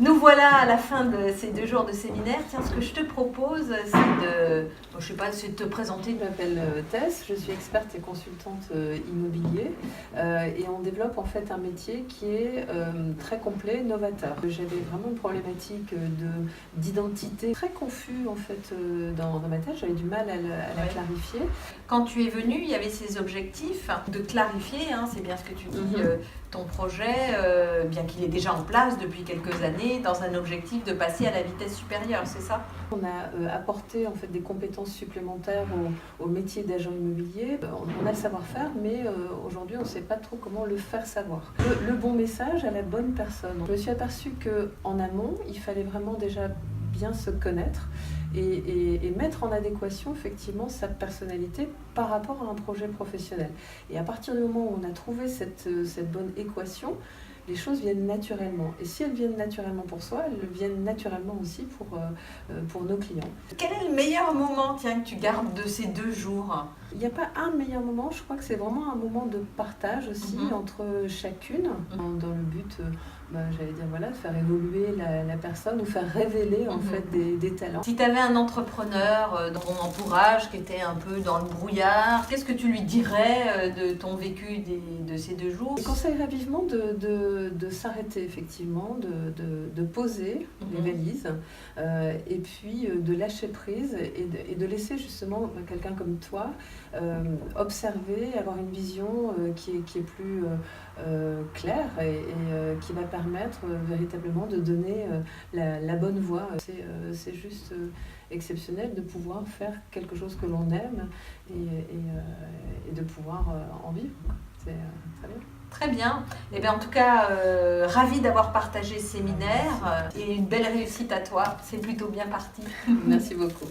Nous voilà à la fin de ces 2 jours de séminaire. Tiens, ce que je te propose, c'est c'est de te présenter. Je m'appelle Tess, je suis experte et consultante immobilier et on développe en fait un métier qui est très complet, novateur. J'avais vraiment une problématique d'identité très confus en fait dans ma tête, j'avais du mal à la clarifier. Quand tu es venue, il y avait ces objectifs de clarifier, hein, c'est bien ce que tu dis, ton projet, bien qu'il est déjà en place depuis quelques années, dans un objectif de passer à la vitesse supérieure, c'est ça? On a apporté en fait des compétences supplémentaires au métier d'agent immobilier. On a le savoir-faire, mais aujourd'hui on ne sait pas trop comment le faire savoir. Le bon message à la bonne personne. Je me suis aperçue qu'en amont, il fallait vraiment déjà bien se connaître et mettre en adéquation effectivement sa personnalité par rapport à un projet professionnel. Et à partir du moment où on a trouvé cette bonne équation, les choses viennent naturellement. Et si elles viennent naturellement pour soi, elles viennent naturellement aussi pour nos clients. Quel est le meilleur moment, tiens, que tu gardes de ces 2 jours? Il n'y a pas un meilleur moment, je crois que c'est vraiment un moment de partage aussi entre chacune, dans le but, j'allais dire, voilà, de faire évoluer la personne ou faire révéler en fait des talents. Si tu avais un entrepreneur dans ton entourage qui était un peu dans le brouillard, qu'est-ce que tu lui dirais de ton vécu de ces 2 jours? Je conseillerais vivement de s'arrêter effectivement, de poser les valises et puis de lâcher prise et de laisser justement quelqu'un comme toi observer, avoir une vision qui est plus claire et qui va permettre véritablement de donner la bonne voie. C'est juste exceptionnel de pouvoir faire quelque chose que l'on aime et de pouvoir en vivre. C'est très bien. Très bien. Eh bien, en tout cas, ravie d'avoir partagé ce séminaire et une belle réussite à toi. C'est plutôt bien parti. Merci beaucoup.